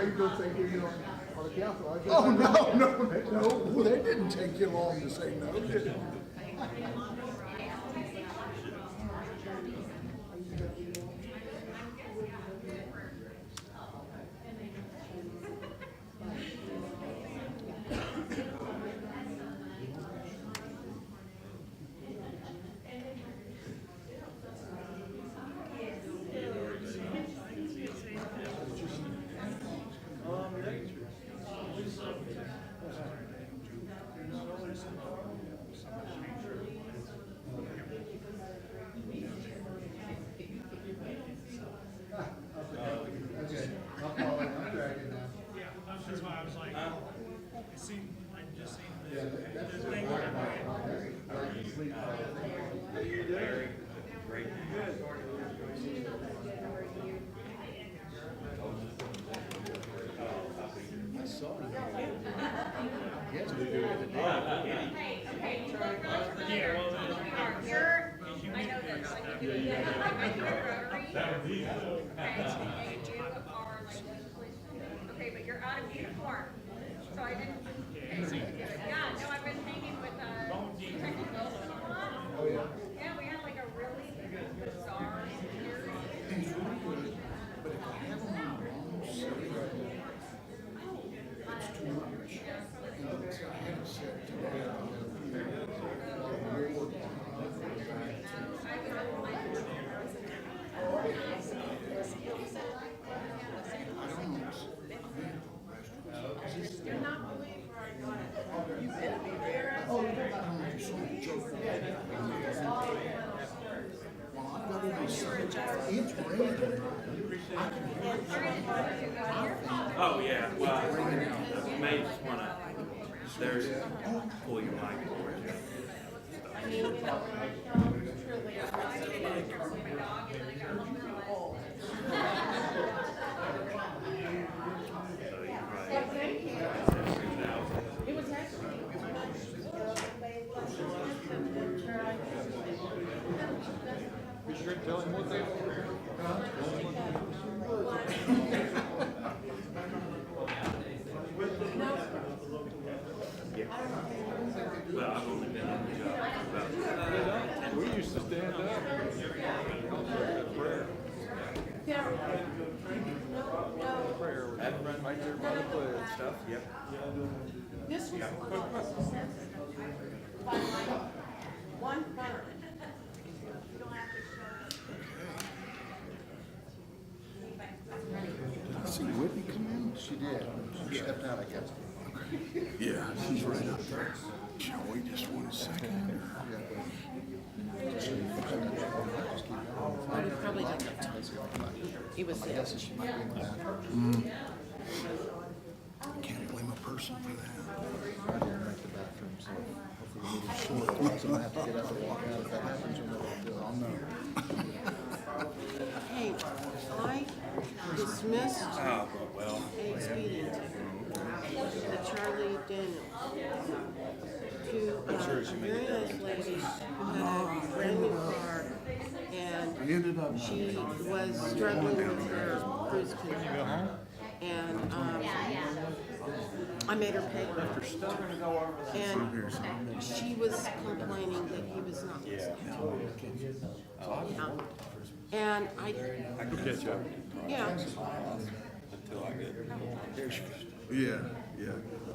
thought you were going to say here you on the council. Oh, no, they didn't take you long to say no, did it? That's why I was like, it seemed, I just seen this thing. I saw it. Yeah, well, I know this, like, if you get like Rotary, and you do our like legislation, okay, but you're out of uniform, so I didn't, yeah, no, I've been hanging with, technical. Oh, yeah. Yeah, we had like a really bizarre security. But if I have them on wrong, it's too much. And I had it set today. It's raining. Oh, yeah, well, you may just wanna, there's, pull your mic towards you. Be sure to tell him what they But I've only been on the job about, We used to stand up. Prayer. Prayer was right there by the pledge. stuff, yep. This was one burn. Did I see Whitney come in? She did. She stepped out, I guess. Yeah, she's right up there. Shall we just 1 second? Probably didn't have time. He was there. I can't blame a person for that. I didn't make the bathroom, so hopefully we need a short, so I have to get up and walk out if that happens. I'll know. Hey, I dismissed Oh, well, a speeding ticket that Charlie Daniels to a very nice lady who had a brand new car and We ended up. she was struggling with her cruise control. And I made her pay. And she was complaining that he was not listening. Yeah. And I Catch up. yeah. until I get. There she goes. Yeah,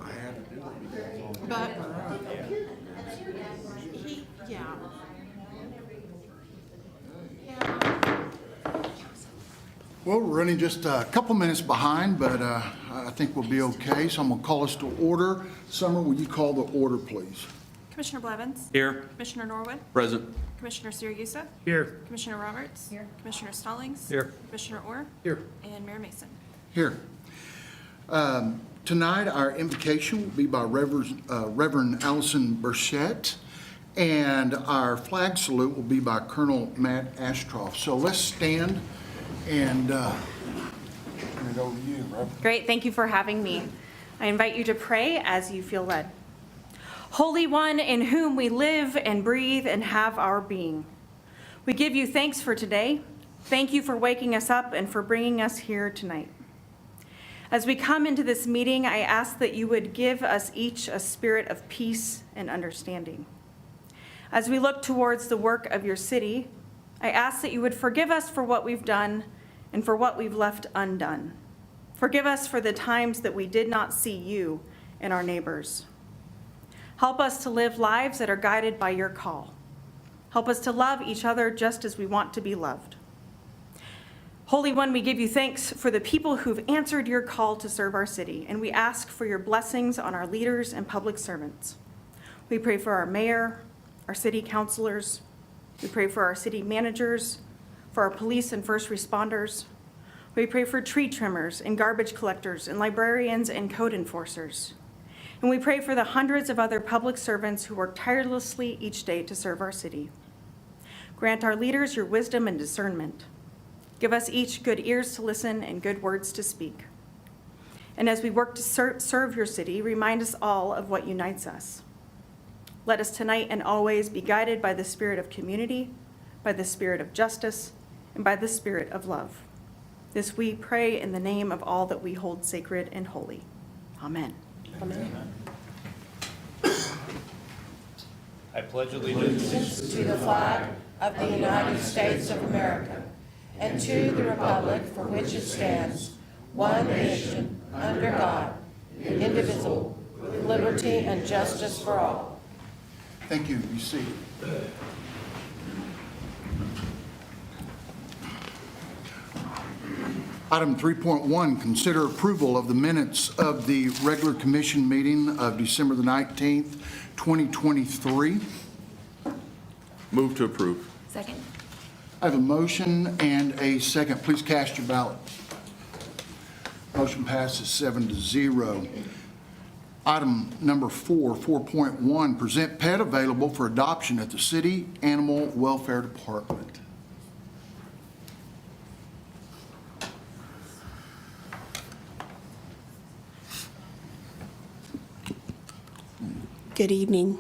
I had to do it. But he, yeah. Well, we're running just a couple minutes behind, but I think we'll be okay. So I'm going to call us to order. Summer, will you call the order, please? Commissioner Blevins? Here. Commissioner Norwood? Present. Commissioner Sirigusa? Here. Commissioner Roberts? Here. Commissioner Stallings? Here. Commissioner Orr? Here. And Mayor Mason. Here. Tonight, our invocation will be by Reverend Allison Burchett, and our flag salute will be by Colonel Matt Ashcroft. So let's stand and turn it over to you, Reverend. Great, thank you for having me. I invite you to pray as you feel led. Holy One, in whom we live and breathe and have our being, we give you thanks for today. Thank you for waking us up and for bringing us here tonight. As we come into this meeting, I ask that you would give us each a spirit of peace and understanding. As we look towards the work of your city, I ask that you would forgive us for what we've done and for what we've left undone. Forgive us for the times that we did not see you in our neighbors. Help us to live lives that are guided by your call. Help us to love each other just as we want to be loved. Holy One, we give you thanks for the people who've answered your call to serve our city, and we ask for your blessings on our leaders and public servants. We pray for our mayor, our city councilors. We pray for our city managers, for our police and first responders. We pray for tree trimmers and garbage collectors and librarians and code enforcers. And we pray for the hundreds of other public servants who work tirelessly each day to serve our city. Grant our leaders your wisdom and discernment. Give us each good ears to listen and good words to speak. And as we work to serve your city, remind us all of what unites us. Let us tonight and always be guided by the spirit of community, by the spirit of justice, and by the spirit of love. This we pray in the name of all that we hold sacred and holy. Amen. Amen. I pledge allegiance To the flag of the United States of America and to the republic for which it stands, one nation, under God, indivisible, with liberty and justice for all. Thank you. Be seated. Item 3.1, consider approval of the minutes of the regular commission meeting of December the 19th, 2023. Move to approve. Second. I have a motion and a second. Please cast your ballot. Motion passes 7-0. Item number 4.1, present pet available for adoption at the City Animal Welfare Department. Good evening.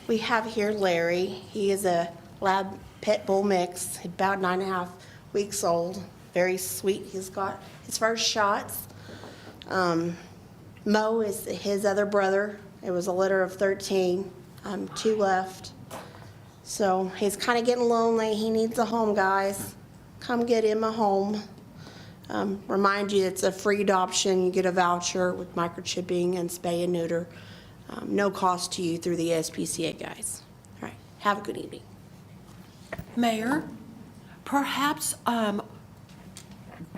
We have here Larry. He is a lab pit bull mix, about 9.5 weeks old. Very sweet. He's got his first shots. Mo is his other brother. It was a litter of 13, 2 left. So he's kind of getting lonely. He needs a home, guys. Come get him a home. Remind you, it's a free adoption. You get a voucher with microchipping and spay and neuter. No cost to you through the SPCA, guys. All right, have a good evening. Mayor, perhaps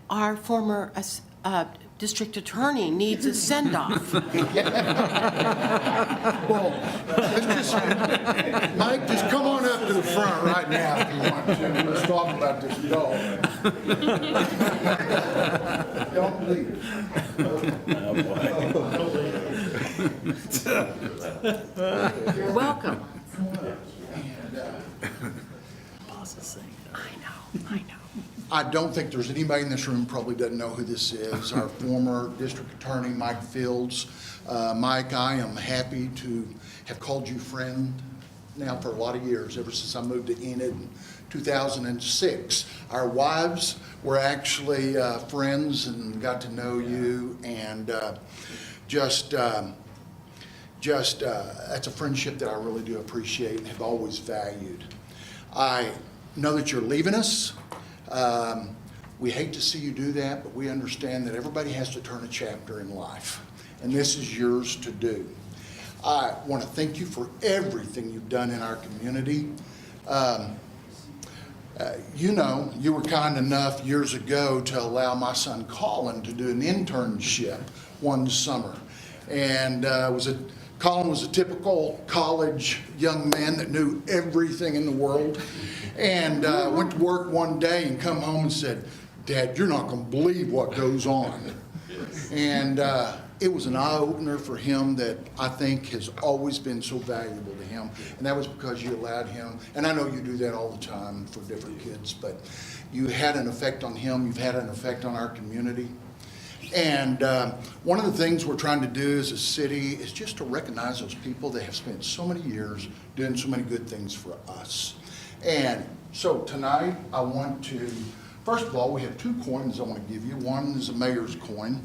our former district attorney needs a send-off. Well, let's just, Mike, just come on up to the front right now if you want to. Let's talk about this dog. Don't leave. You're welcome. I know. I don't think there's anybody in this room probably doesn't know who this is. Our former district attorney, Mike Fields. Mike, I am happy to have called you friend now for a lot of years, ever since I moved to Enid in 2006. Our wives were actually friends and got to know you, and that's a friendship that I really do appreciate and have always valued. I know that you're leaving us. We hate to see you do that, but we understand that everybody has to turn a chapter in life, and this is yours to do. I want to thank you for everything you've done in our community. You were kind enough years ago to allow my son Colin to do an internship one summer, and Colin was a typical college young man that knew everything in the world, and went to work one day and come home and said, "Dad, you're not going to believe what goes on." And it was an eye-opener for him that I think has always been so valuable to him, and that was because you allowed him, and I know you do that all the time for different kids, but you had an effect on him, you've had an effect on our community. And one of the things we're trying to do as a city is just to recognize those people that have spent so many years doing so many good things for us. And so tonight I want to, first of all, we have 2 coins I want to give you. One is a mayor's coin.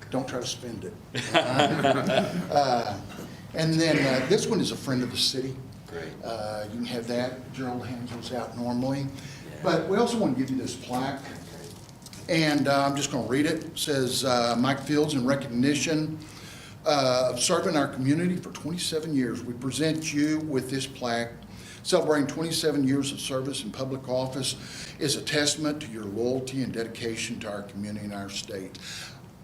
Don't try to spend it. And then this one is a friend of the city. Great. You can have that. Gerald hands those out normally. But we also want to give you this plaque. And I'm just going to read it. It says, Mike Fields, in recognition of serving our community for 27 years, we present you with this plaque. Celebrating 27 years of service in public office is a testament to your loyalty and dedication to our community and our state.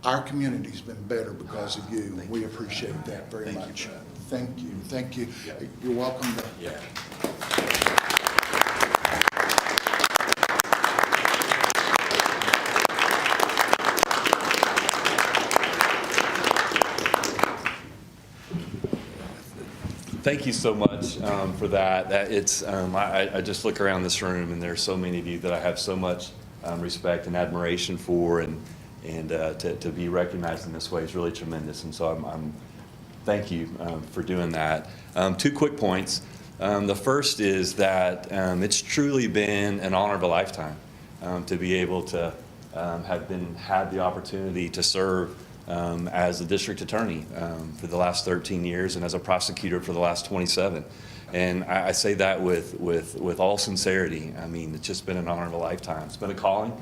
Our community's been better because of you. We appreciate that very much. Thank you. Thank you. You're welcome. Yeah. Thank you so much for that. I just look around this room, and there's so many of you that I have so much respect and admiration for, and to be recognized in this way is really tremendous. And so I'm thank you for doing that. 2 quick points. The first is that it's truly been an honor of a lifetime to be able to had the opportunity to serve as a district attorney for the last 13 years and as a prosecutor for the last 27. And I say that with all sincerity. I mean, it's just been an honor of a lifetime. It's been a calling.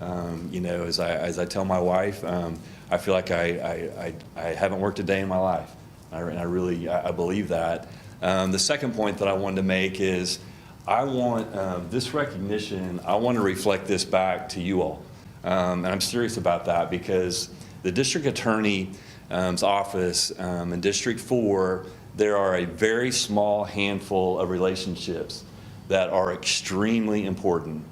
As I tell my wife, I feel like I haven't worked a day in my life. And I believe that. The second point that I wanted to make is I want this recognition, I want to reflect this back to you all. And I'm serious about that because the district attorney's office in District 4, there are a very small handful of relationships that are extremely important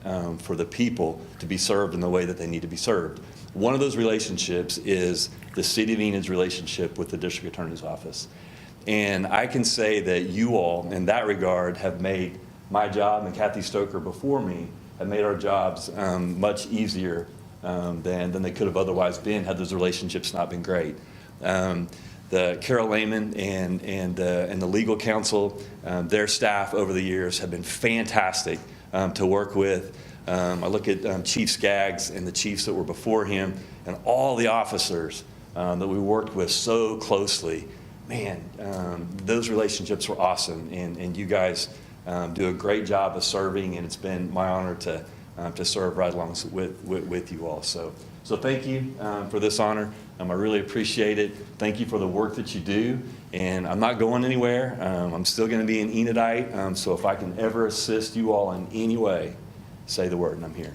for the people to be served in the way that they need to be served. One of those relationships is the City of Enid's relationship with the district attorney's office. And I can say that you all, in that regard, have made my job, and Kathy Stoker before me, have made our jobs much easier than they could have otherwise been had those relationships not been great. The Carol Lehman and the legal counsel, their staff over the years have been fantastic to work with. I look at Chief Skaggs and the chiefs that were before him and all the officers that we worked with so closely. Man, those relationships were awesome, and you guys do a great job of serving, and it's been my honor to serve right along with you all. So thank you for this honor. I really appreciate it. Thank you for the work that you do. And I'm not going anywhere. I'm still going to be an Enidite. So if I can ever assist you all in any way, say the word and I'm here.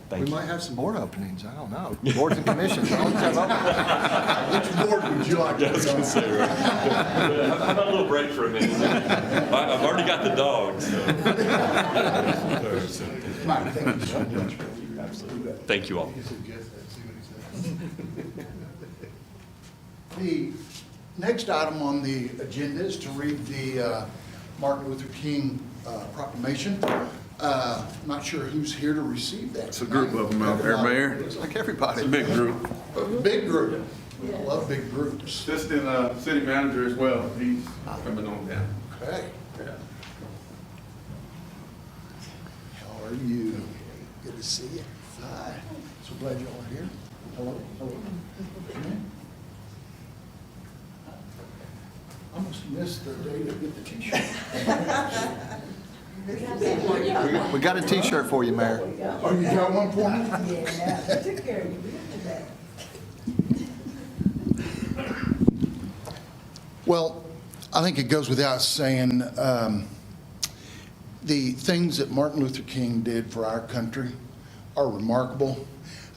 Thank We you. might have some board openings, I don't know. Boards and commissions. I'll come up. Which board would you like to I was going to say, right? How about a little break for a minute? I've already got the dogs. Mike, thank you so much. Absolutely. Thank you all. The next item on the agenda is to read the Martin Luther King proclamation. I'm not sure who's here to receive that. It's a group of them out there, Mayor. Looks like everybody. It's a big group. Big group. I love big groups. Assistant city manager as well. He's coming on down. Okay. Yeah. How are you? Good to see you. Hi. So glad you all are here. Hello. Hello. I almost missed the day to get the t-shirt. We got a t-shirt for you, Mayor. Oh, you got one for me? Yeah, took care of you. Well, I think it goes without saying, the things that Martin Luther King did for our country are remarkable.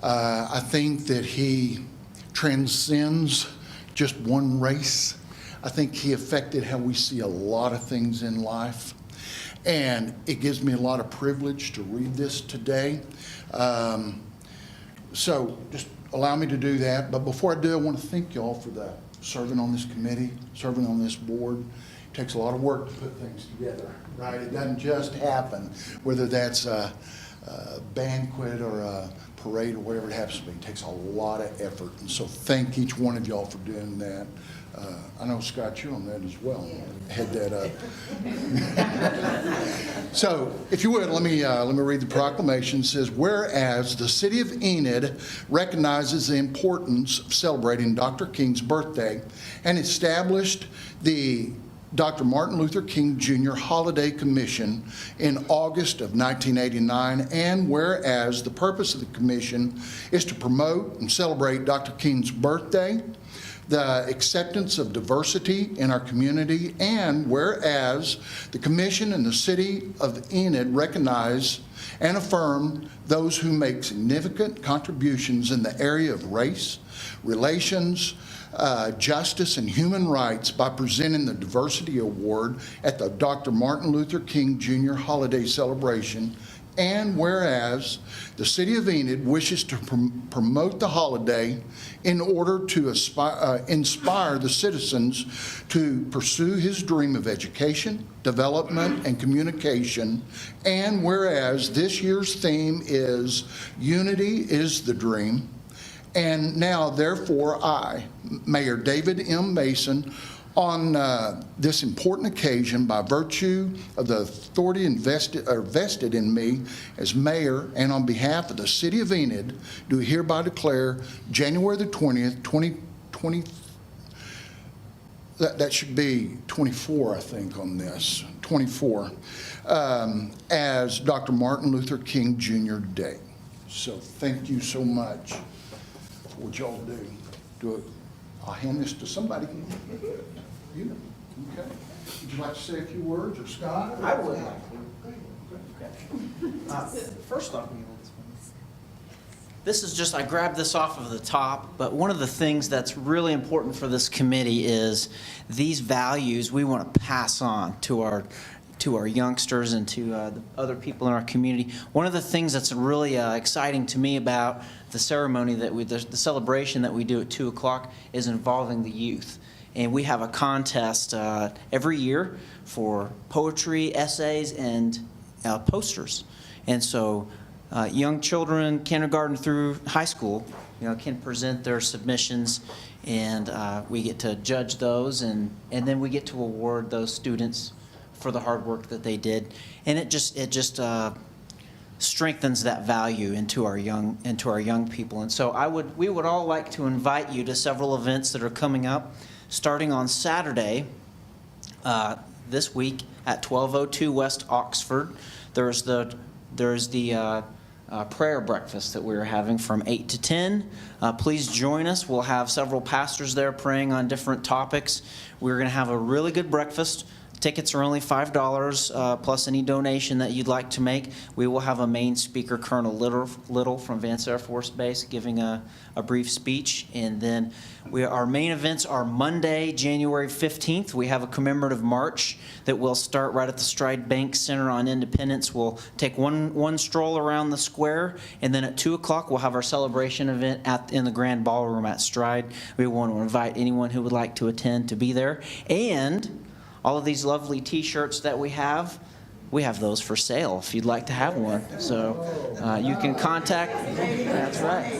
I think that he transcends just one race. I think he affected how we see a lot of things in life. And it gives me a lot of privilege to read this today. So just allow me to do that. But before I do, I want to thank you all for the serving on this committee, serving on this board. It takes a lot of work to put things together, right? It doesn't just happen, whether that's banquet or a parade or whatever it happens to be. It takes a lot of effort. And so thank each one of y'all for doing that. I know, Scott, you're on that as well. Head that up. So, if you would, let me read the proclamation. It says, whereas the city of Enid recognizes the importance of celebrating Dr. King's birthday and established the Dr. Martin Luther King Jr. Holiday Commission in August of 1989, and whereas the purpose of the commission is to promote and celebrate Dr. King's birthday, the acceptance of diversity in our community, and whereas the Commission and the City of Enid recognize and affirm those who make significant contributions in the area of race, relations, justice, and human rights by presenting the Diversity Award at the Dr. Martin Luther King Jr. Holiday Celebration, and whereas the City of Enid wishes to promote the holiday in order to inspire the citizens to pursue his dream of education, development, and communication, and whereas this year's theme is Unity is the Dream, and now therefore I, Mayor David M. Mason, on this important occasion, by virtue of the authority vested in me as mayor and on behalf of the city of Enid, do hereby declare January the 20th, 2020, that should be 24, I think, on this, 24, as Dr. Martin Luther King Jr. Day. So thank you so much for what y'all do. I'll hand this to somebody. You? Okay. Would you like to say a few words, or Scott? I would like to. First off, this is just, I grabbed this off of the top, but one of the things that's really important for this committee is these values we want to pass on to our youngsters and to the other people in our community. One of the things that's really exciting to me about the ceremony that the celebration that we do at 2 o'clock is involving the youth. And we have a contest every year for poetry, essays, and posters. And so young children, kindergarten through high school, can present their submissions, and we get to judge those, and then we get to award those students for the hard work that they did. And it just strengthens that value into our young people. And so we would all like to invite you to several events that are coming up. Starting on Saturday, this week at 1202 West Oxford, there's the prayer breakfast that we're having from 8 to 10. Please join us. We'll have several pastors there praying on different topics. We're going to have a really good breakfast. Tickets are only $5 plus any donation that you'd like to make. We will have a main speaker, Colonel Little from Vance Air Force Base, giving a brief speech. And then our main events are Monday, January 15th. We have a commemorative march that will start right at the Stride Bank Center on Independence. We'll take one stroll around the square, and then at 2 o'clock we'll have our celebration event in the Grand Ballroom at Stride. We want to invite anyone who would like to attend to be there. And all of these lovely T-shirts that we have those for sale if you'd like to have one. So you can contact. That's right.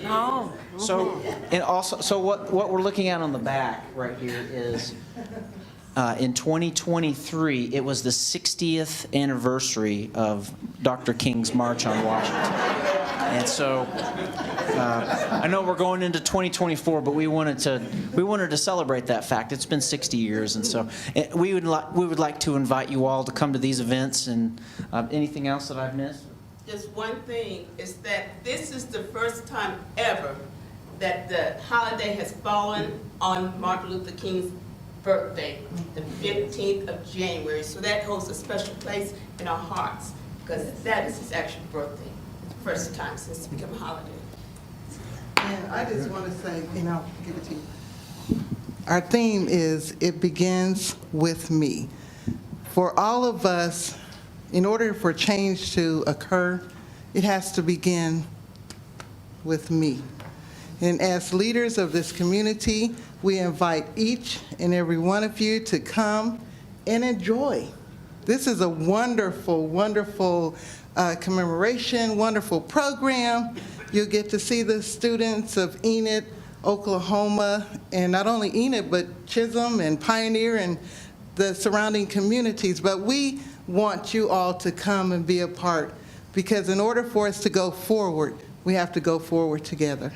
Oh. So and also, so what we're looking at on the back right here is in 2023 it was the 60th anniversary of Dr. King's March on Washington, and so. I know we're going into 2024, but we wanted to celebrate that fact. It's been 60 years, and so we would like to invite you all to come to these events. And anything else that I've missed? Just one thing is that this is the first time ever that the holiday has fallen on Martin Luther King's birthday, the 15th of January. So that holds a special place in our hearts because that is his actual birthday. First time since it's become a holiday. And I just want to say, I'll give it to you. Our theme is, it begins with me. For all of us, in order for change to occur, it has to begin with me. And as leaders of this community, we invite each and every one of you to come and enjoy This is a wonderful, wonderful commemoration, wonderful program. You'll get to see the students of Enid, Oklahoma, and not only Enid, but Chisholm and Pioneer and the surrounding communities. But we want you all to come and be a part, because in order for us to go forward, we have to go forward together.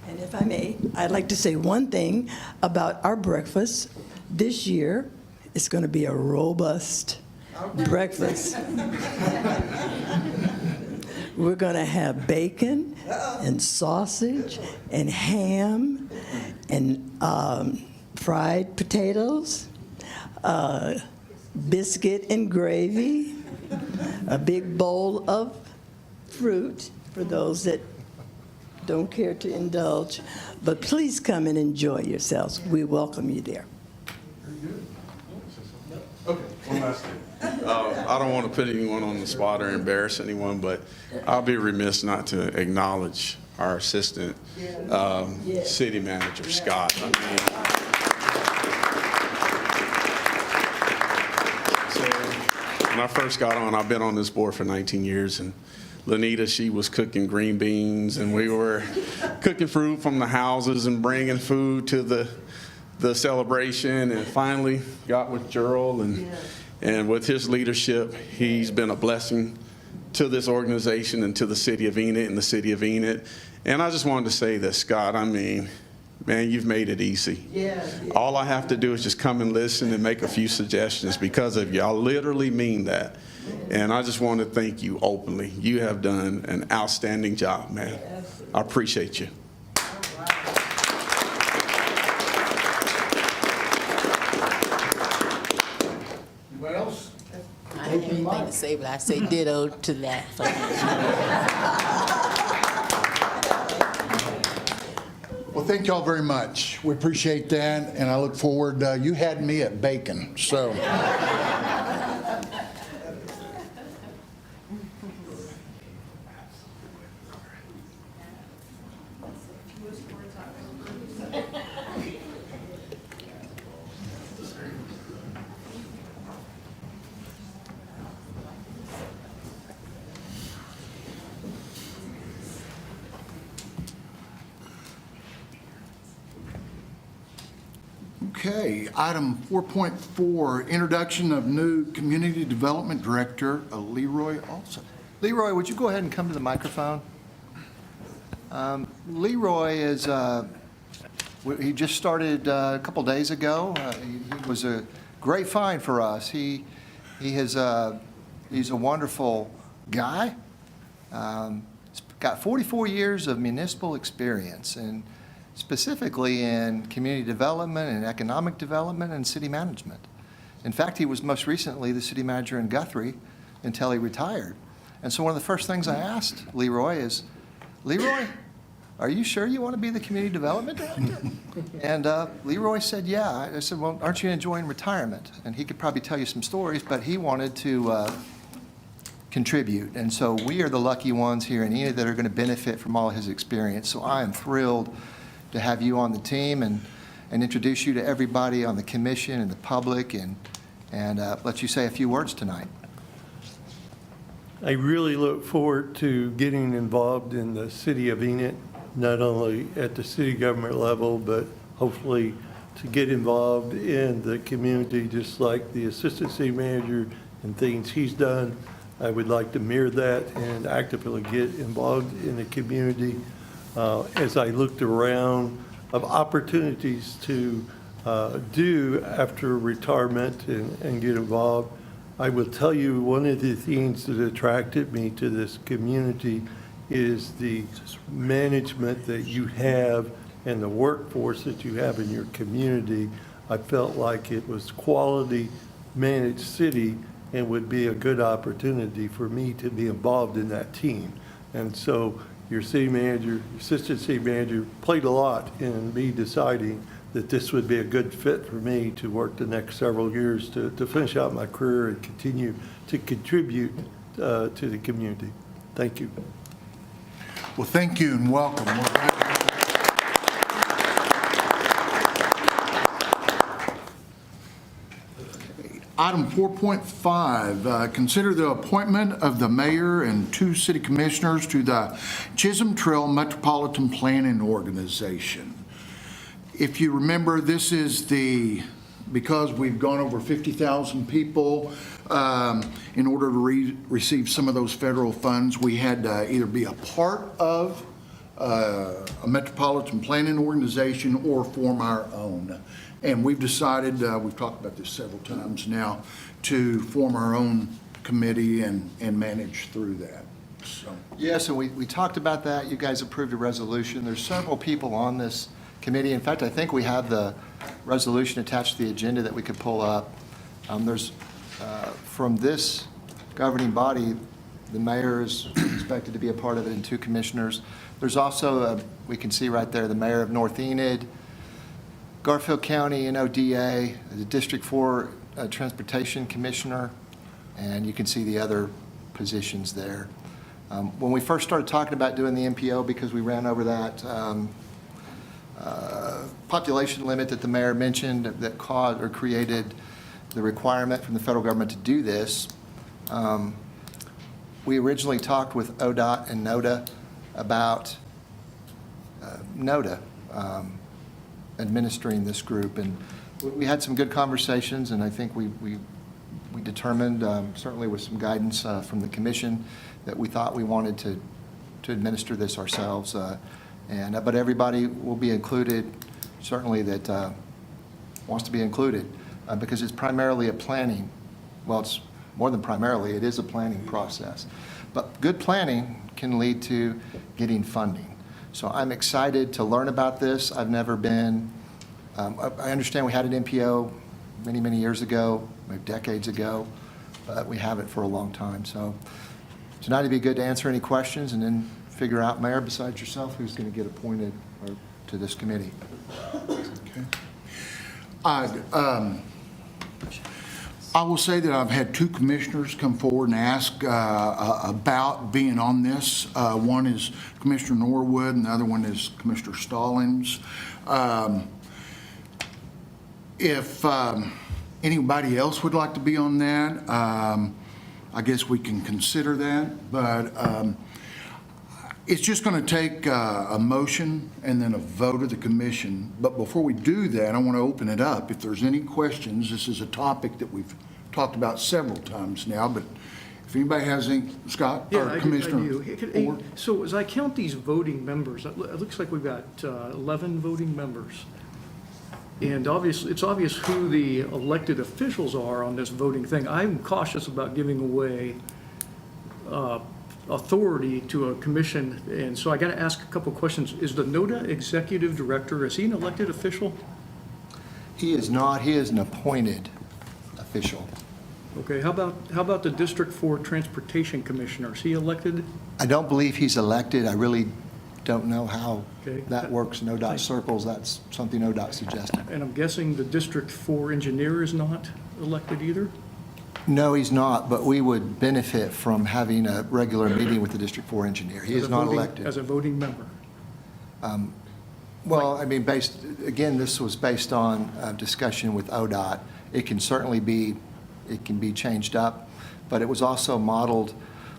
And if I may, I'd like to say one thing about our breakfast. This year, it's going to be a robust breakfast. We're going to have bacon and sausage and ham and fried potatoes, biscuit and gravy, a big bowl of fruit for those that don't care to indulge. But please come and enjoy yourselves. We welcome you there. Okay, one last thing. I don't want to put anyone on the spot or embarrass anyone, but I'll be remiss not to acknowledge our assistant city manager, Scott. I mean, so when I first got on, I've been on this board for 19 years, and Lanita, she was cooking green beans, and we were cooking food from the houses and bringing food to the celebration, and finally got with Gerald, and with his leadership, he's been a blessing to this organization and to the city of Enid and the city of Enid. And I just wanted to say that, Scott, I mean, man, you've made it easy. All I have to do is just come and listen and make a few suggestions because of you. I literally mean that. And I just want to thank you openly. You have done an outstanding job, man. I appreciate you. Anybody else? I didn't have anything to say, but I say ditto to that. Well, thank y'all very much. We appreciate that, and I look forward. You had me at bacon, so. Okay, item 4.4, introduction of new Community Development Director, Leroy Olson. Leroy, would you go ahead and come to the microphone? Leroy is, he just started a couple days ago. He was a great find for us. He's a wonderful guy. He's got 44 years of municipal experience, and specifically in community development and economic development and city management. In fact, he was most recently the city manager in Guthrie until he retired. And so one of the first things I asked Leroy is, Leroy, are you sure you want to be the community development director? And Leroy said, yeah. I said, well, aren't you enjoying retirement? And he could probably tell you some stories, but he wanted to contribute. And so we are the lucky ones here in Enid that are going to benefit from all his experience. So I am thrilled to have you on the team and introduce you to everybody on the commission and the public and let you say a few words tonight. I really look forward to getting involved in the city of Enid, not only at the city government level, but hopefully to get involved in the community, just like the assistant city manager and things he's done. I would like to mirror that and actively get involved in the community. As I looked around of opportunities to do after retirement and get involved, I will tell you one of the things that attracted me to this community is the management that you have and the workforce that you have in your community. I felt like it was quality managed city and would be a good opportunity for me to be involved in that team. And so your city manager, assistant city manager played a lot in me deciding that this would be a good fit for me to work the next several years to finish out my career and continue to contribute to the community. Thank you. Well, thank you and welcome. Item 4.5, consider the appointment of the mayor and 2 city commissioners to the Chisholm Trail Metropolitan Planning Organization. If you remember, this is because we've gone over 50,000 people, in order to receive some of those federal funds, we had to either be a part of a metropolitan planning organization or form our own. And we've decided, we've talked about this several times now, to form our own committee and manage through that. So. Yes, and we talked about that. You guys approved a resolution. There's several people on this committee. In fact, I think we have the resolution attached to the agenda that we could pull up. From this governing body, the mayor is expected to be a part of it and 2 commissioners. There's also, we can see right there, the mayor of North Enid, Garfield County, NODA, the District 4 Transportation Commissioner, and you can see the other positions there. When we first started talking about doing the MPO, because we ran over that population limit that the mayor mentioned that caused or created the requirement from the federal government to do this, we originally talked with ODOT and NODA about NODA administering this group, and we had some good conversations, and I think we determined, certainly with some guidance from the commission, that we thought we wanted to administer this ourselves, but everybody will be included, certainly that wants to be included, because it's primarily a planning, well, it's more than primarily, it is a planning process. But good planning can lead to getting funding. So I'm excited to learn about this. I've never been, I understand we had an MPO many, many years ago, maybe decades ago, but we haven't for a long time. So tonight it'd be good to answer any questions and then figure out, Mayor, besides yourself, who's going to get appointed to this committee. Okay. I will say that I've had 2 commissioners come forward and ask about being on this. One is Commissioner Norwood, and the other one is Commissioner Stallings. If anybody else would like to be on that, I guess we can consider that. But it's just going to take a motion and then a vote of the commission. But before we do that, I want to open it up. If there's any questions, this is a topic that we've talked about several times now, but if anybody has any, Scott, or Commissioner Ford? So as I count these voting members, it looks like we've got 11 voting members. And obviously, it's obvious who the elected officials are on this voting thing. I'm cautious about giving away authority to a commission, and so I got to ask a couple questions. Is the NODA executive director, is he an elected official? He is not. He is an appointed official. Okay, how about the District 4 Transportation Commissioner? Is he elected? I don't believe he's elected. I really don't know how Okay. that works in ODOT circles. That's something ODOT suggested. And I'm guessing the District 4 engineer is not elected either? No, he's not, but we would benefit from having a regular meeting with the District 4 engineer. He is not elected. As a voting member? Well, I mean, again, this was based on discussion with ODOT. It can certainly be, it can be changed up, but it was also modeled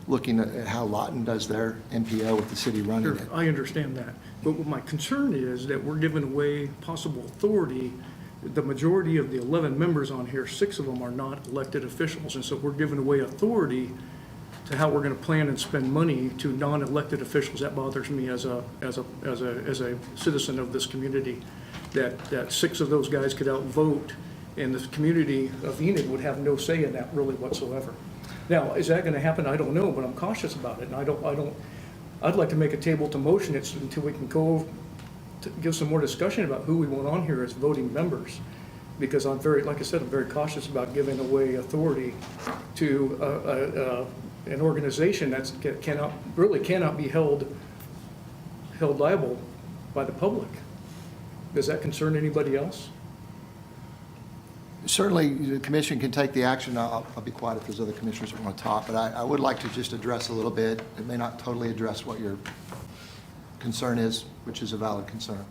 looking at how Lawton does their MPO with the city running Sure, it. I understand that. But what my concern is that we're giving away possible authority. The majority of the 11 members on here, 6 of them are not elected officials, and so we're giving away authority to how we're going to plan and spend money to non-elected officials. That bothers me as a citizen of this community, that 6 of those guys could outvote, and the community of Enid would have no say in that really whatsoever. Now, is that going to happen? I don't know, but I'm cautious about it, and I'd like to make a table to motion it until we can go to give some more discussion about who we want on here as voting members, because I'm very, like I said, I'm very cautious about giving away authority to an organization that cannot be held liable by the public. Does that concern anybody else? Certainly, the commission can take the action. I'll be quiet if there's other commissioners that want to talk, but I would like to just address a little bit. It may not totally address what your concern is, which is a valid concern.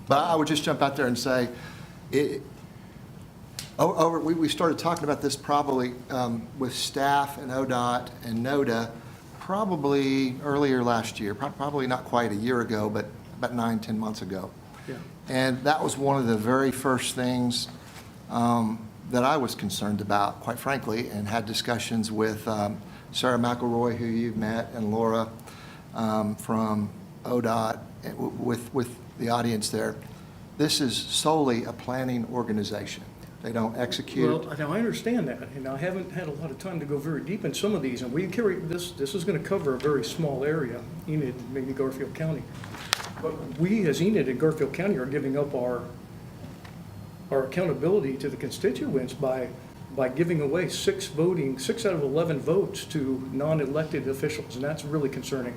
But I would just jump out there and say, We started talking about this probably with staff and ODOT and NODA probably earlier last year, probably not quite a year ago, but about 9-10 months ago. Yeah. And that was one of the very first things that I was concerned about, quite frankly, and had discussions with Sarah McElroy, who you've met, and Laura from ODOT, with the audience there. This is solely a planning organization. They don't execute. Well, now I understand that, and I haven't had a lot of time to go very deep in some of these, and we carry, this is gonna cover a very small area, Enid, maybe Garfield County. But we, as Enid and Garfield County, are giving up our accountability to the constituents by giving away 6 out of 11 votes to non-elected officials, and that's really concerning.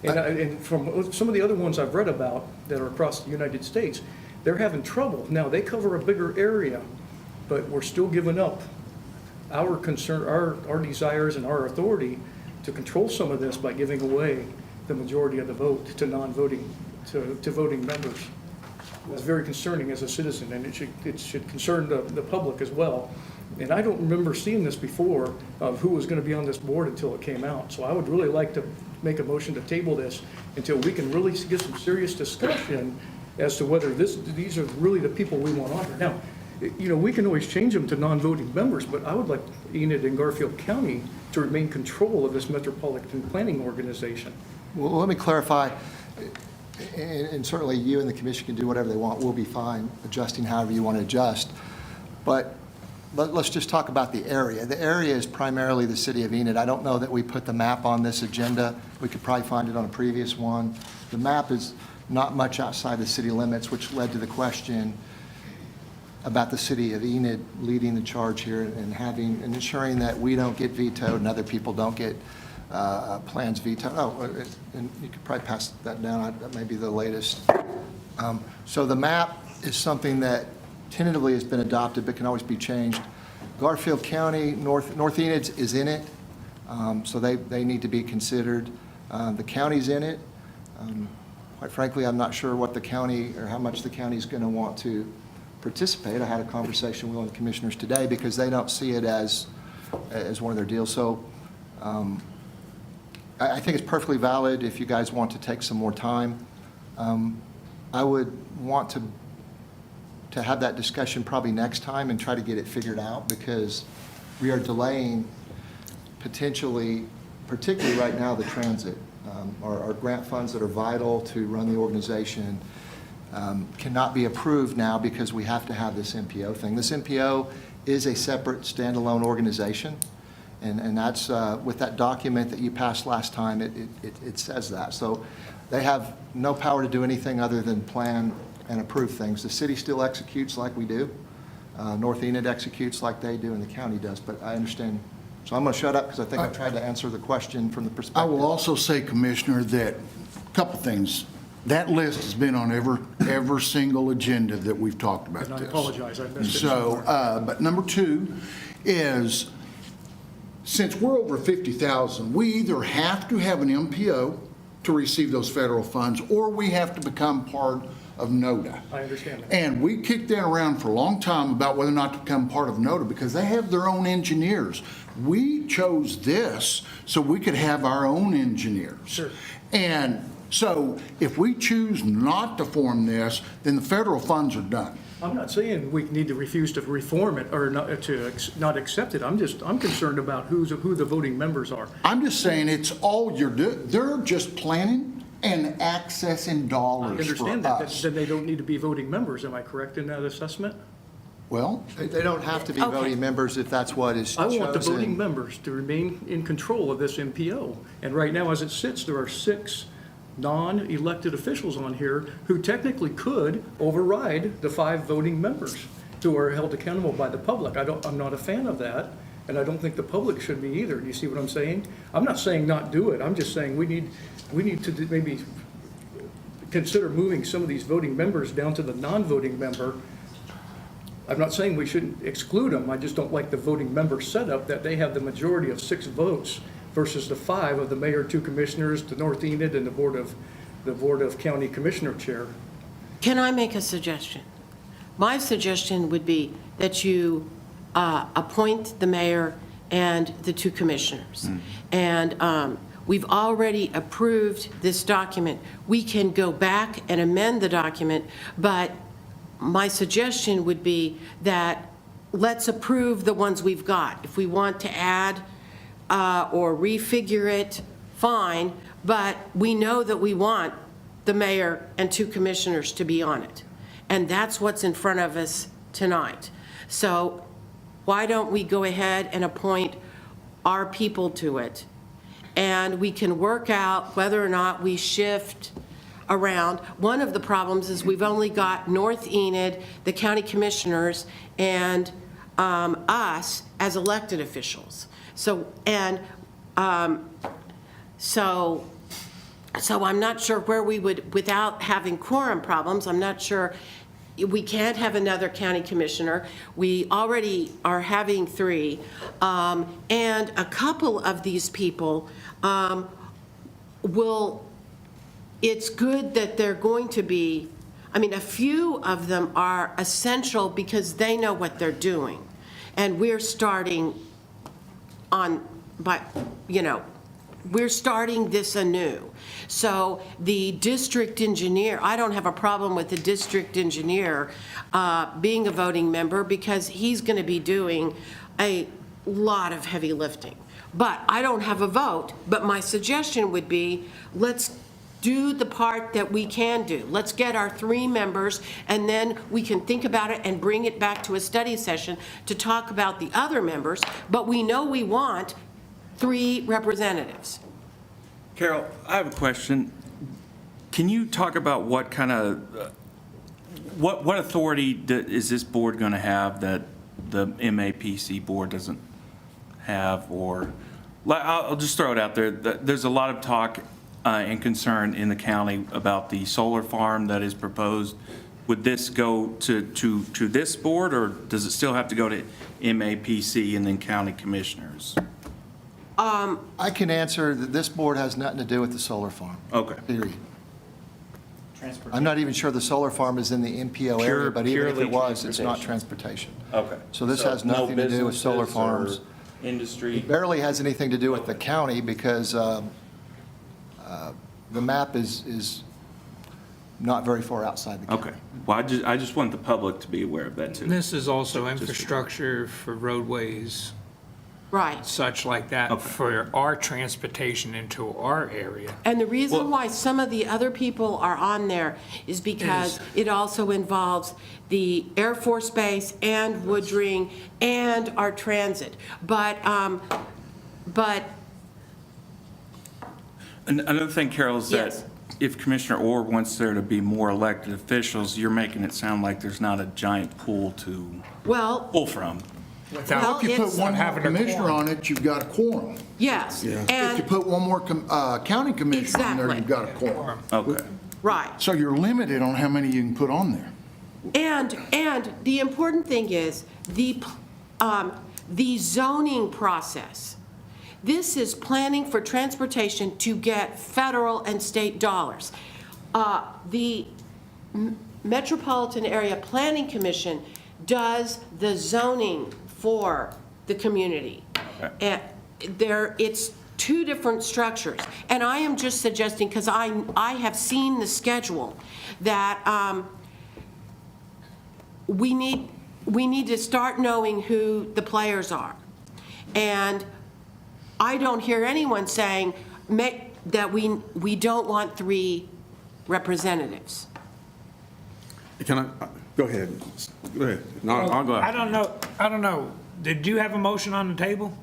And from some of the other ones I've read about that are across the United States, they're having trouble. Now, they cover a bigger area, but we're still giving up our concern, our desires and our authority to control some of this by giving away the majority of the vote to non-voting, to voting members. It's very concerning as a citizen, and it should concern the public as well. And I don't remember seeing this before of who was going to be on this board until it came out. So I would really like to make a motion to table this until we can really get some serious discussion as to whether these are really the people we want on here. Now, you know, we can always change them to non-voting members, but I would like Enid and Garfield County to remain control of this metropolitan planning organization. Well, let me clarify, and certainly you and the commission can do whatever they want. We'll be fine adjusting however you want to adjust. But let's just talk about the area. The area is primarily the city of Enid. I don't know that we put the map on this agenda. We could probably find it on a previous one. The map is not much outside the city limits, which led to the question about the city of Enid leading the charge here and ensuring that we don't get vetoed and other people don't get plans vetoed. Oh, and you could probably pass that down. That may be the latest. So the map is something that tentatively has been adopted but can always be changed. Garfield County, North Enid is in it, so they need to be considered. The county's in it. Quite frankly, I'm not sure what the county or how much the county is going to want to participate. I had a conversation with one of the commissioners today because they don't see it as one of their deals. So I think it's perfectly valid if you guys want to take some more time. I would want to have that discussion probably next time and try to get it figured out, because we are delaying potentially, particularly right now, the transit. Our grant funds that are vital to run the organization cannot be approved now because we have to have this MPO thing. This MPO is a separate standalone organization, and that's with that document that you passed last time, it says that. So they have no power to do anything other than plan and approve things. The city still executes like we do. North Enid executes like they do, and the county does, but I understand. So I'm going to shut up because I think I tried to answer the question from the perspective. I will also say, Commissioner, that a couple things. That list has been on every single agenda that we've talked about And I this. apologize, I missed it. So, but number 2 is, since we're over 50,000, we either have to have an MPO to receive those federal funds, or we have to become part of NODA. I understand that. And we kicked that around for a long time about whether or not to become part of NODA because they have their own engineers. We chose this so we could have our own engineers. Sure. And so if we choose not to form this, then the federal funds are done. I'm not saying we need to refuse to reform it or not accept it. I'm concerned about who the voting members are. I'm just saying it's all you're doing. They're just planning and accessing dollars I understand for that. us. Then they don't need to be voting members. Am I correct in that assessment? Well, They don't have to be voting members if that's what is I chosen. want the voting members to remain in control of this MPO. And right now, as it sits, there are 6 non-elected officials on here who technically could override the 5 voting members who are held accountable by the public. I'm not a fan of that, and I don't think the public should be either. Do you see what I'm saying? I'm not saying not do it. I'm just saying we need to maybe consider moving some of these voting members down to the non-voting member. I'm not saying we shouldn't exclude them. I just don't like the voting member setup that they have the majority of 6 votes versus the 5 of the mayor, 2 commissioners, the North Enid, and the Board of County Commissioner Chair. Can I make a suggestion? my suggestion would be that you appoint the mayor and the 2 commissioners. And we've already approved this document. We can go back and amend the document, but my suggestion would be that let's approve the ones we've got. If we want to add or refigure it, fine, but we know that we want the mayor and 2 commissioners to be on it. And that's what's in front of us tonight. So why don't we go ahead and appoint our people to it? And we can work out whether or not we shift around. One of the problems is we've only got North Enid, the county commissioners, and us as elected officials. So I'm not sure where we would, without having quorum problems, I'm not sure, we can't have another county commissioner. We already are having 3. And a couple of these people it's good that they're going to be, I mean, a few of them are essential because they know what they're doing. And we're starting we're starting this anew. So the district engineer, I don't have a problem with the district engineer being a voting member because he's going to be doing a lot of heavy lifting. But I don't have a vote, but my suggestion would be let's do the part that we can do. Let's get our 3 members, and then we can think about it and bring it back to a study session to talk about the other members. But we know we want 3 representatives. Carol, I have a question. Can you talk about what kind of, what authority is this board going to have that the MAPC board doesn't have? Or, I'll just throw it out there. There's a lot of talk and concern in the county about the solar farm that is proposed. Would this go to this board, or does it still have to go to MAPC and then county commissioners? I can answer that this board has nothing to do with the solar farm. Okay. Period. I'm not even sure the solar farm is in the MPO area, but even if it Purely was, it's not transportation. Okay. So this has nothing to do with solar farms. Industry. It barely has anything to do with the county because the map is not very far outside the county. Okay. Well, I just want the public to be aware of that too. This is also infrastructure for roadways, Right. such like that, for our transportation into our area. And the reason why some of the other people are on there is because it also involves the Air Force Base and Woodring and our transit. But Another thing, Carol, is Yes. that if Commissioner Orr wants there to be more elected officials, you're making it sound like there's not a giant pool to pull from. If you put one more commissioner on it, you've got a quorum. Yes. If you And, put one more county commissioner on there, Exactly. you've got a quorum. Okay. right. So you're limited on how many you can put on there. And the important thing is the zoning process. This is planning for transportation to get federal and state dollars. The Metropolitan Area Planning Commission does the zoning for the community. And it's 2 different structures. And I am just suggesting, because I have seen the schedule, that we need to start knowing who the players are. And I don't hear anyone saying that we don't want 3 representatives. Can I, go ahead. Go ahead. No, I'll go I ahead. don't know. Did you have a motion on the table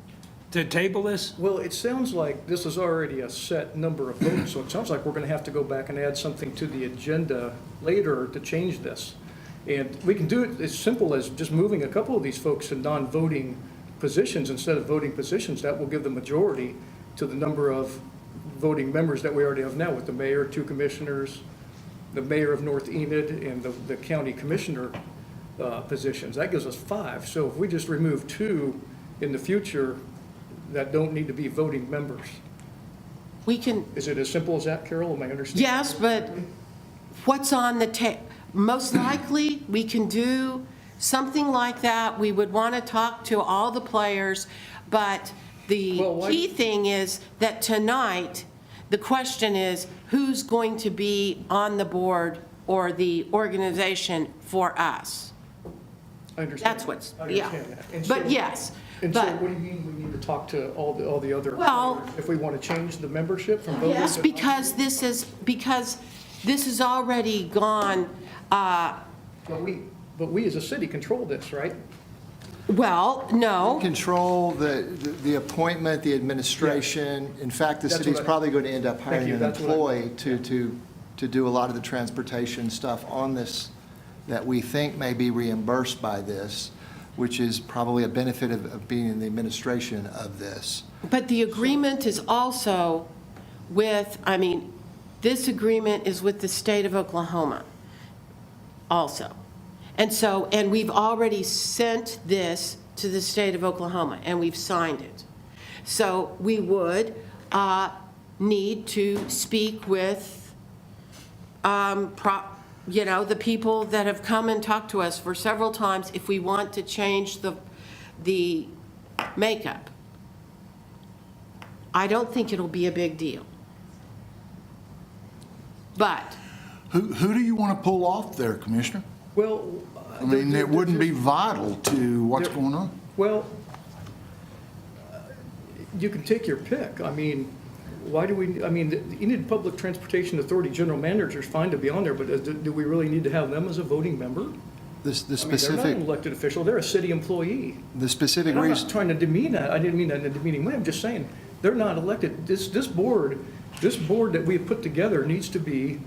to table this? Well, it sounds like this is already a set number of votes, so it sounds like we're going to have to go back and add something to the agenda later to change this. And we can do it as simple as just moving a couple of these folks to non-voting positions instead of voting positions. That will give the majority to the number of voting members that we already have now, with the mayor, 2 commissioners, the mayor of North Enid, and the county commissioner positions. That gives us 5. So if we just remove 2 in the future that don't need to be voting members. We can, Is it as simple as that, Carol? Am I understanding? yes, but what's on the most likely, we can do something like that. We would want to talk to all the players, but the key thing is that tonight, the question is, who's going to be on the board or the organization for us? I understand. That's what's, I yeah. understand that. And But so- yes, And so but, what do you mean we need to talk to all the other Well- players if we want to change the membership from voting? yes, to- because this is already gone, But we as a city control this, right? well, no. Control the appointment, the administration. In fact, the That's city's what I- probably going to end up Thank hiring you, an that's what I employee to do a lot of the transportation stuff on this that we think may be reimbursed by this, which is probably a benefit of being in the administration of this. But the agreement is also with, I mean, this agreement is with the state of Oklahoma also. And so, and we've already sent this to the state of Oklahoma, and we've signed it. So we would need to speak with, the people that have come and talked to us for several times if we want to change the makeup. I don't think it'll be a big deal. But, Who do you want to pull off there, Commissioner? Well. I mean, it wouldn't be vital to what's going on. Well, you can take your pick. I mean, why do we, I mean, the Enid Public Transportation Authority General Manager is fine to be on there, but do we really need to have them as a voting member? The I mean, they're not specific, an elected official, they're a city employee. the specific And I'm reason. not trying to demean that, I didn't mean that in a demeaning way, I'm just saying, they're not elected. This board that we have put together needs to be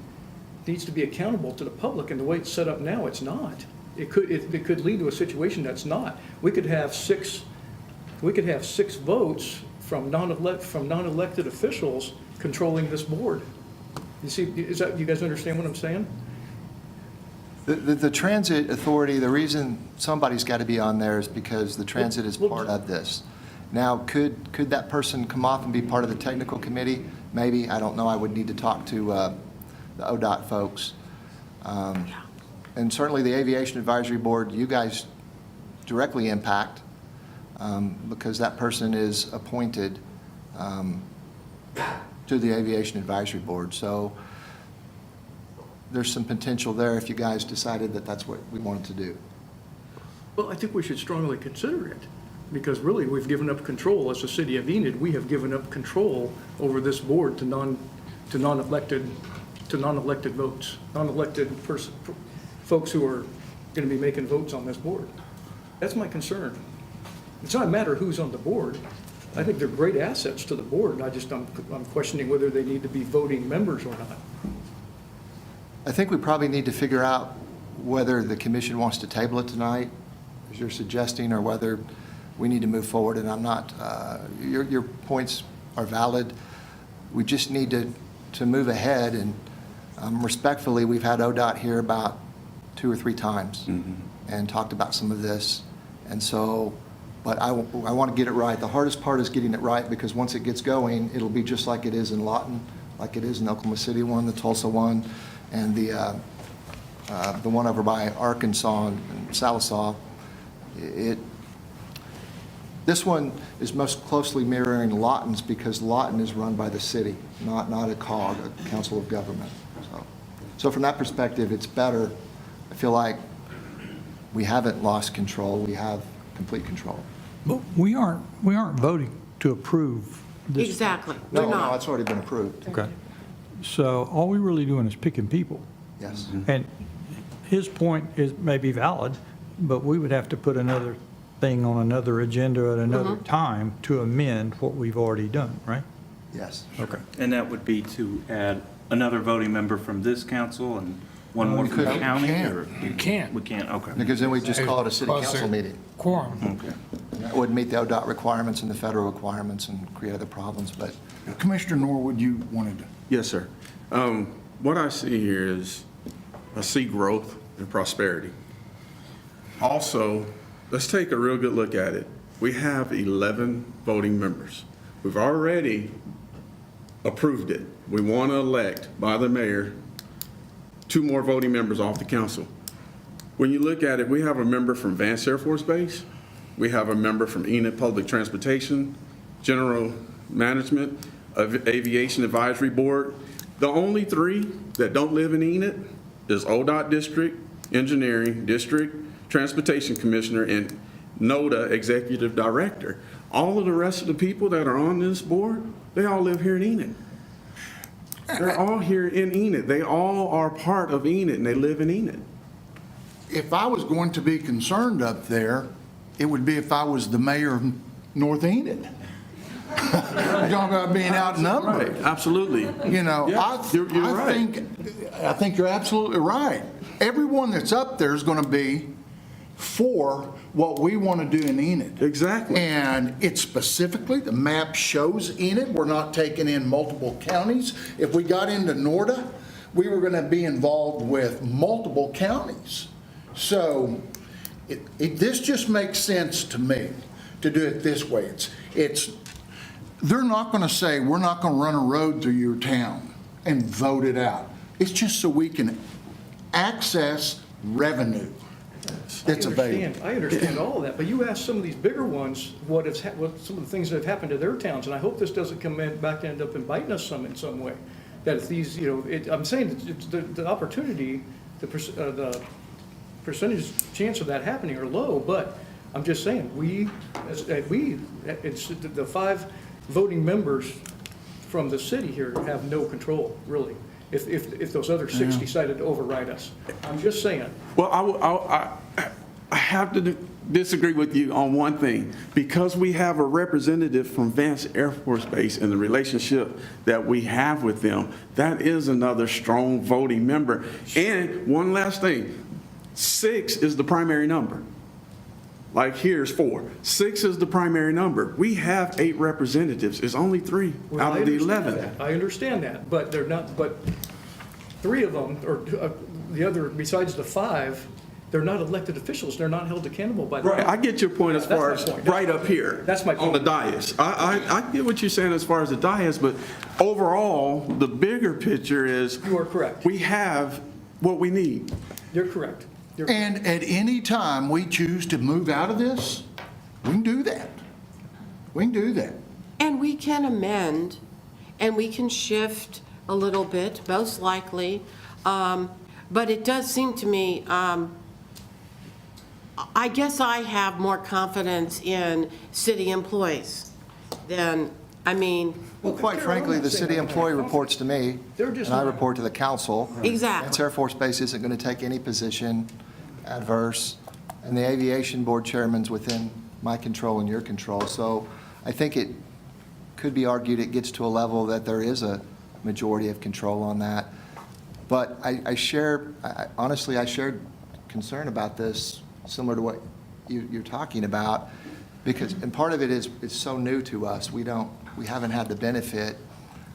accountable to the public, and the way it's set up now, it's not. It could lead to a situation that's not. We could have six votes from non-elected officials controlling this board. You see, you guys understand what I'm saying? The transit authority, the reason somebody's got to be on there is because the transit is part of this. Now, could that person come off and be part of the technical committee? Maybe, I don't know, I would need to talk to the ODOT folks. And certainly the Aviation Advisory Board, you guys directly impact, because that person is appointed to the Aviation Advisory Board. So there's some potential there if you guys decided that that's what we wanted to do. Well, I think we should strongly consider it, because really, we've given up control, as the city of Enid, we have given up control over this board to non-elected votes, folks who are going to be making votes on this board. That's my concern. It's not a matter of who's on the board. I think they're great assets to the board. I'm questioning whether they need to be voting members or not. I think we probably need to figure out whether the commission wants to table it tonight, as you're suggesting, or whether we need to move forward. And I'm not, your points are valid. We just need to move ahead. And respectfully, we've had ODOT here about 2 or 3 times and talked about some of this. And so, but I want to get it right. The hardest part is getting it right, because once it gets going, it'll be just like it is in Lawton, like it is in Oklahoma City one, the Tulsa one, and the one over by Arkansas and Salisaw. This one is most closely mirroring Lawton's, because Lawton is run by the city, not a COG, a council of government. So from that perspective, it's better. I feel like we haven't lost control, we have complete control. But we aren't voting to approve this. Exactly, No, we're no, not. it's already been approved. Okay. So all we're really doing is picking people. Yes. And his point may be valid, but we would have to put another thing on another agenda at another time to amend what we've already done, right? Yes. Okay. And that would be to add another voting member from this council and one more from the couldn't. county? Can't. or- You can't. We can't, okay. Because then we just call it a city Closer. council meeting. Quorum. Okay. And that would meet the ODOT requirements and the federal requirements and create other problems, but Commissioner Norwood, you wanted to. Yes, sir. What I see here is, I see growth and prosperity. Also, let's take a real good look at it. We have 11 voting members. We've already approved it. We want to elect by the mayor 2 more voting members off the council. When you look at it, we have a member from Vance Air Force Base, we have a member from Enid Public Transportation, General Management, Aviation Advisory Board. The only 3 that don't live in Enid is ODOT District, Engineering District, Transportation Commissioner, and NODA Executive Director. All of the rest of the people that are on this board, they all live here in Enid. They're all here in Enid. They all are part of Enid, and they live in Enid. If I was going to be concerned up there, it would be if I was the mayor of North Enid. You're talking about being outnumbered. Right, absolutely. You know, Yeah, you're right. I think you're absolutely right. Everyone that's up there is going to be for what we want to do in Enid. Exactly. And it's specifically, the map shows Enid. We're not taking in multiple counties. If we got into NORDA, we were going to be involved with multiple counties. So this just makes sense to me to do it this way. They're not going to say, we're not going to run a road through your town and vote it out. It's just so we can access revenue that's available. I understand all of that, but you ask some of these bigger ones what some of the things that have happened to their towns, and I hope this doesn't come back and end up and biting us in some way. That if these, I'm saying that it's the opportunity, the percentage chance of that happening are low, but I'm just saying, it's the 5 voting members from the city here have no control, really, if those other 6 decided to override us. I'm just saying. Well, I have to disagree with you on one thing. Because we have a representative from Vance Air Force Base and the relationship that we have with them, that is another strong voting member. And one last thing, 6 is the primary number. Like here's 4. 6 is the primary number. We have 8 representatives. It's only 3 out of the 11. I understand that, but they're not, but 3 of them, or the other, besides the 5, they're not elected officials. They're not held accountable by the. Right, I get your point as far as right up here. That's my point. On the dais. I get what you're saying as far as the dais, but overall, the bigger picture is. You are correct. We have what we need. You're correct. And at any time we choose to move out of this, we can do that. We can do that. And we can amend, and we can shift a little bit, most likely. But it does seem to me, I guess I have more confidence in city employees than, Well, quite frankly, the city employee reports to me, and I report to the council. Exactly. Vance Air Force Base isn't going to take any position adverse, and the aviation board chairman's within my control and your control. So I think it could be argued it gets to a level that there is a majority of control on that. But honestly, I shared concern about this, similar to what you're talking about, because, and part of it is it's so new to us. We haven't had the benefit.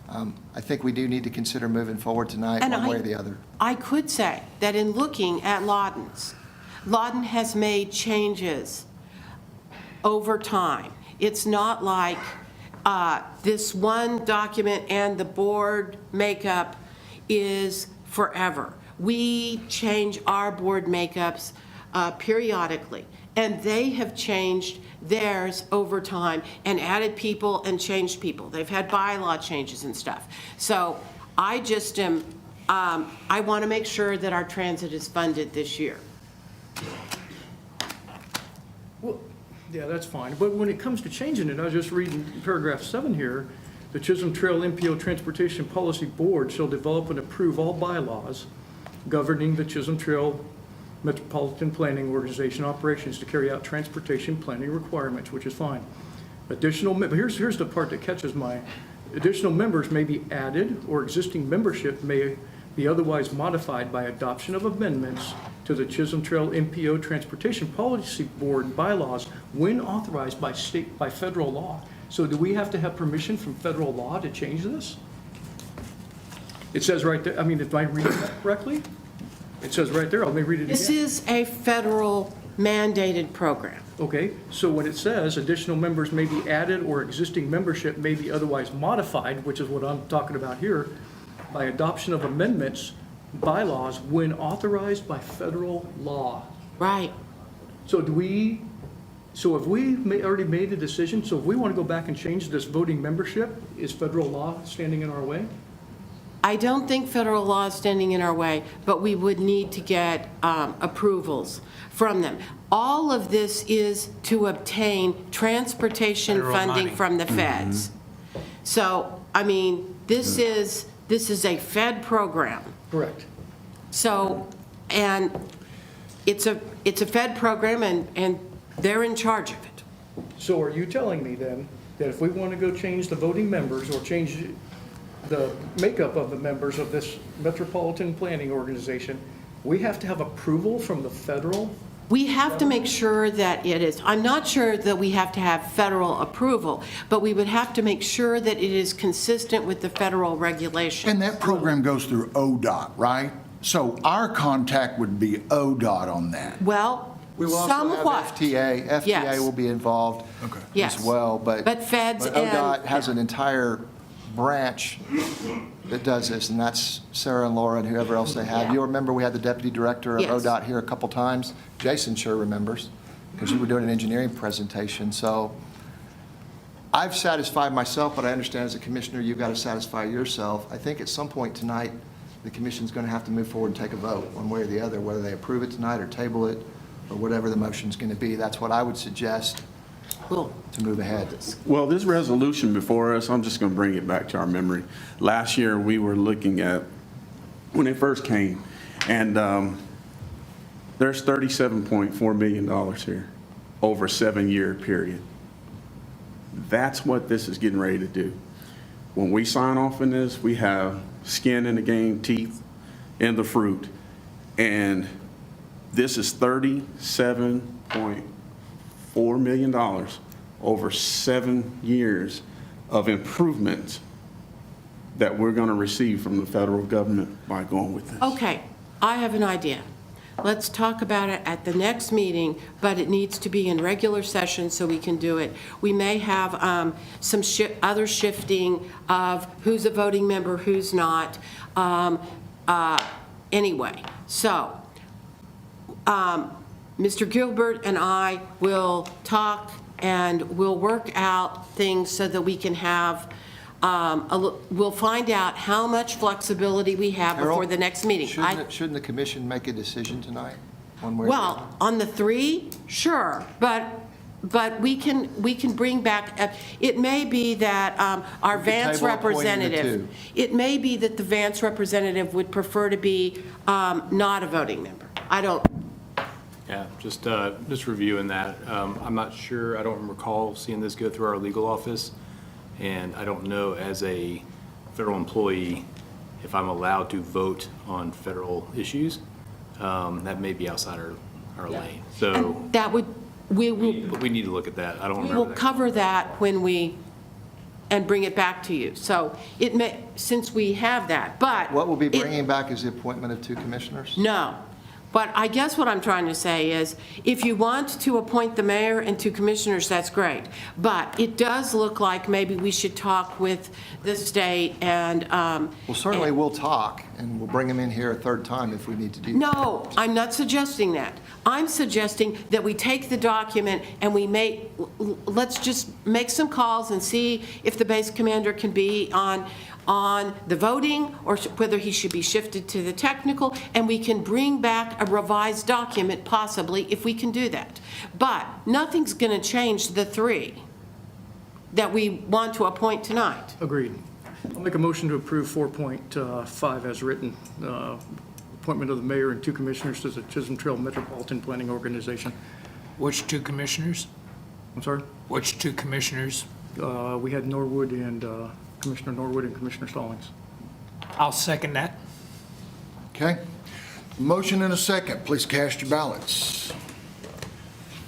I think we do need to consider moving forward tonight, one way or the other. I could say that in looking at Lawton has made changes over time. It's not like this one document and the board makeup is forever. We change our board makeups periodically, and they have changed theirs over time and added people and changed people. They've had bylaw changes and stuff. So I just am, I want to make sure that our transit is funded this year. Well, yeah, that's fine. But when it comes to changing it, I was just reading paragraph 7 here. The Chisholm Trail MPO Transportation Policy Board shall develop and approve all bylaws governing the Chisholm Trail Metropolitan Planning Organization operations to carry out transportation planning requirements, which is fine. But here's the part that catches my, additional members may be added, or existing membership may be otherwise modified by adoption of amendments to the Chisholm Trail MPO Transportation Policy Board bylaws when authorized by federal law. So do we have to have permission from federal law to change this? It says right there, if I read that correctly, it says right there, let me read it again. This is a federal mandated program. Okay, so when it says additional members may be added or existing membership may be otherwise modified, which is what I'm talking about here, by adoption of amendments bylaws when authorized by federal law. Right. So have we already made a decision? So if we want to go back and change this voting membership, is federal law standing in our way? I don't think federal law is standing in our way, but we would need to get approvals from them. All of this is to obtain transportation Federal funding money. from the feds. So, I mean, this is a Fed program. Correct. So, and it's a Fed program, and they're in charge of it. So are you telling me then that if we want to go change the voting members or change the makeup of the members of this metropolitan planning organization, we have to have approval from the federal? We have to make sure that it is, I'm not sure that we have to have federal approval, but we would have to make sure that it is consistent with the federal regulations. And that program goes through ODOT, right? So our contact would be ODOT on that. Well, We will also have somewhat. FTA. FTA Yes. will be involved Yes. as well, but. But feds but ODOT and- has an entire branch that does this, and that's Sarah and Laura and whoever else they have. Yeah. You'll remember we had the deputy director of Yes. ODOT here a couple times. Jason sure remembers, because you were doing an engineering presentation. So I've satisfied myself, but I understand as a commissioner, you've got to satisfy yourself. I think at some point tonight, the commission's going to have to move forward and take a vote, one way or the other, whether they approve it tonight or table it, or whatever the motion's going to be. That's what I would suggest Cool. to move ahead. Well, this resolution before us, I'm just going to bring it back to our memory. Last year, we were looking at, when it first came, and there's $37.4 million here over a 7-year period. That's what this is getting ready to do. When we sign off on this, we have skin in the game, teeth in the fruit, and this is $37.4 million over 7 years of improvements that we're going to receive from the federal government by going with this. Okay, I have an idea. Let's talk about it at the next meeting, but it needs to be in regular session so we can do it. We may have some other shifting of who's a voting member, who's not. Anyway, so Mr. Gilbert and I will talk and we'll work out things so that we can have, we'll find out how much flexibility we have before Harold, the next meeting. Shouldn't the commission make a decision tonight, one way or the other? Well, on the 3, sure, but we can bring back, it may be that our Vance table appointing the representative, two. it may be that the Vance representative would prefer to be not a voting member. I don't, Yeah, just reviewing that. I'm not sure, I don't recall seeing this go through our legal office, and I don't know as a federal employee if I'm allowed to vote on federal issues. That may be outside our lane. So that would, we need to look at that. I don't remember will that. cover that when and bring it back to you. So it may, since we have that, but. What we'll be it- bringing back is the appointment of 2 commissioners? No. But I guess what I'm trying to say is, if you want to appoint the mayor and 2 commissioners, that's great. But it does look like maybe we should talk with the state and. Well, certainly we'll talk, and we'll bring them in here a third time if we need to do that. No, I'm not suggesting that. I'm suggesting that we take the document and let's just make some calls and see if the base commander can be on the voting, or whether he should be shifted to the technical, and we can bring back a revised document possibly if we can do that. But nothing's going to change the 3 that we want to appoint tonight. Agreed. I'll make a motion to approve 4.5 as written, appointment of the mayor and 2 commissioners to the Chisholm Trail Metropolitan Planning Organization. Which 2 commissioners? I'm sorry? Which 2 commissioners? We had Norwood and Commissioner Norwood and Commissioner Stallings. I'll second that. Okay. Motion and a second. Please cast your ballots.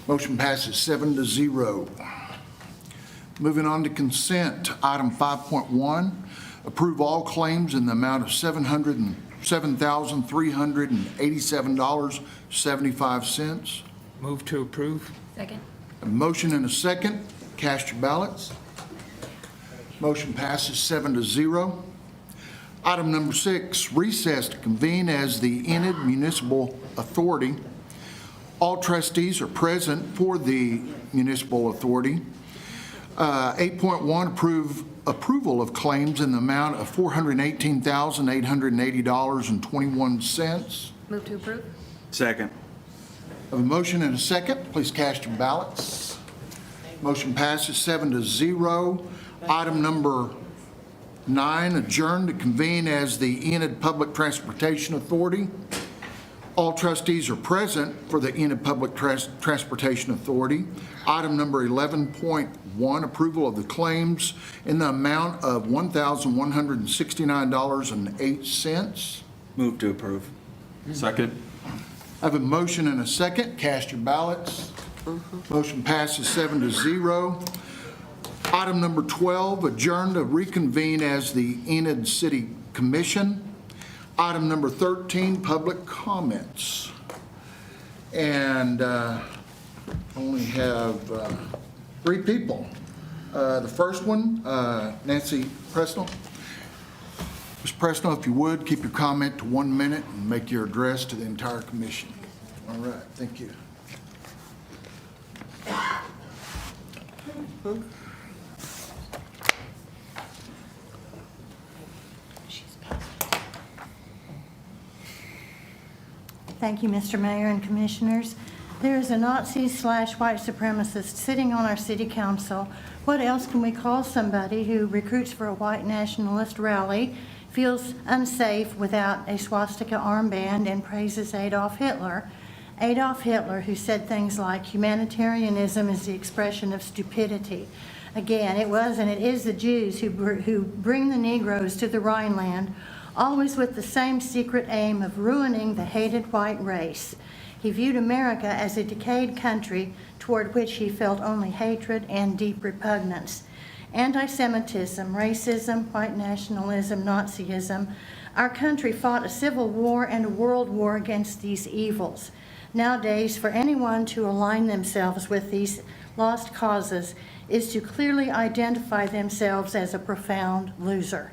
Motion passes 7-0. Moving on to consent, item 5.1, approve all claims in the amount of $707,387.75. Move to approve. Second. A motion and a second. Cast your ballots. Motion passes 7-0. Item number 6, recess to convene as the Enid Municipal Authority. All trustees are present for the municipal authority. 8.1, approval of claims in the amount of $418,880.21. Move to approve? Second. I have a motion and a second. Please cast your ballots. Motion passes 7-0. Item number 9, adjourn to convene as the Enid Public Transportation Authority. All trustees are present for the Enid Public Transportation Authority. Item number 11.1, approval of the claims in the amount of $1,169.08. Move to approve. Second. I have a motion and a second. Cast your ballots. Motion passes 7-0. Item number 12, adjourn to reconvene as the Enid City Commission. Item number 13, public comments. And only have 3 people. The first one, Nancy Presnell. Ms. Presnell, if you would, keep your comment to 1 minute and make your address to the entire commission. All right, thank you. Thank you, Mr. Mayor and Commissioners. There is a Nazi/white supremacist sitting on our city council. What else can we call somebody who recruits for a white nationalist rally, feels unsafe without a swastika armband, and praises Adolf Hitler? Adolf Hitler, who said things like humanitarianism is the expression of stupidity. Again, it was and it is the Jews who bring the Negroes to the Rhineland, always with the same secret aim of ruining the hated white race. He viewed America as a decayed country toward which he felt only hatred and deep repugnance. Anti-Semitism, racism, white nationalism, Nazism. Our country fought a civil war and a world war against these evils. Nowadays, for anyone to align themselves with these lost causes is to clearly identify themselves as a profound loser.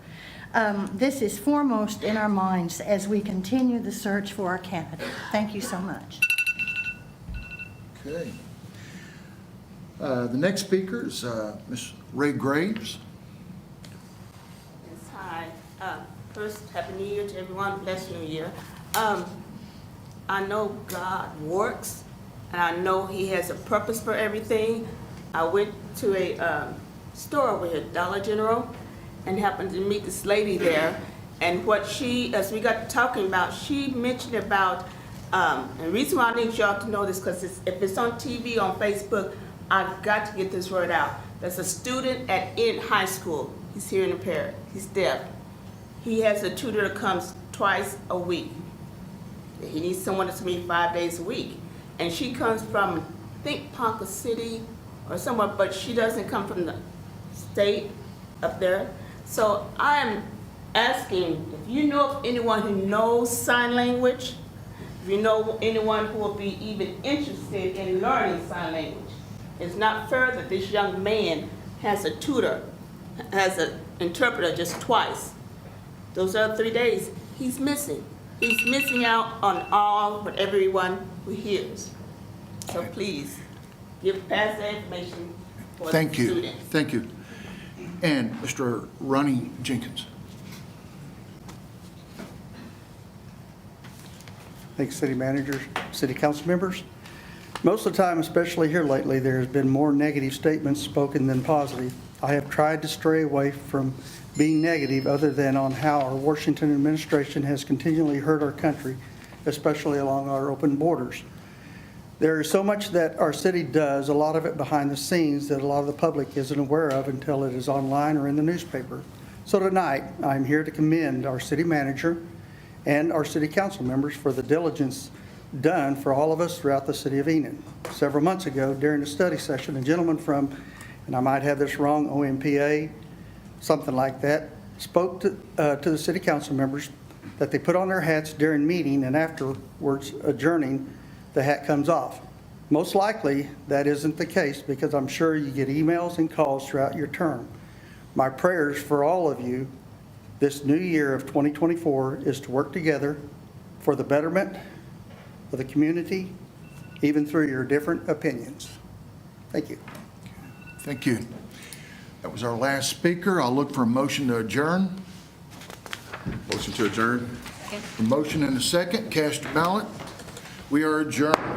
This is foremost in our minds as we continue the search for our candidate. Thank you so much. Okay. The next speaker is Ms. Ray Graves. Yes, hi. First, Happy New Year to everyone. Blessed New Year. I know God works, and I know He has a purpose for everything. I went to a store over here, Dollar General, and happened to meet this lady there. And what she, as we got talking about, she mentioned about, and the reason why I need y'all to know this, because if it's on TV, on Facebook, I've got to get this word out. There's a student at Enid High School. He's hearing impaired. He's deaf. He has a tutor that comes twice a week. He needs someone to meet 5 days a week. And she comes from, I think, Ponca City or somewhere, but she doesn't come from the state up there. So I'm asking if you know of anyone who knows sign language, if you know anyone who will be even interested in learning sign language. It's not fair that this young man has a tutor, has an interpreter just twice. Those other 3 days, he's missing. He's missing out on all but everyone who hears. So please, pass that information for the Thank you. students. Thank you. And Mr. Ronnie Jenkins. Thanks, City Managers, City Council members. Most of the time, especially here lately, there's been more negative statements spoken than positive. I have tried to stray away from being negative other than on how our Washington administration has continually hurt our country, especially along our open borders. There is so much that our city does, a lot of it behind the scenes, that a lot of the public isn't aware of until it is online or in the newspaper. So tonight, I'm here to commend our city manager and our city council members for the diligence done for all of us throughout the city of Enid. Several months ago, during a study session, a gentleman from, and I might have this wrong, OMPA, something like that, spoke to the city council members that they put on their hats during meeting, and afterwards adjourning, the hat comes off. Most likely, that isn't the case, because I'm sure you get emails and calls throughout your term. My prayers for all of you this new year of 2024 is to work together for the betterment of the community, even through your different opinions. Thank you. Thank you. That was our last speaker. I'll look for a motion to adjourn. Motion to adjourn? A motion and a second. Cast your ballot. We are adjourned.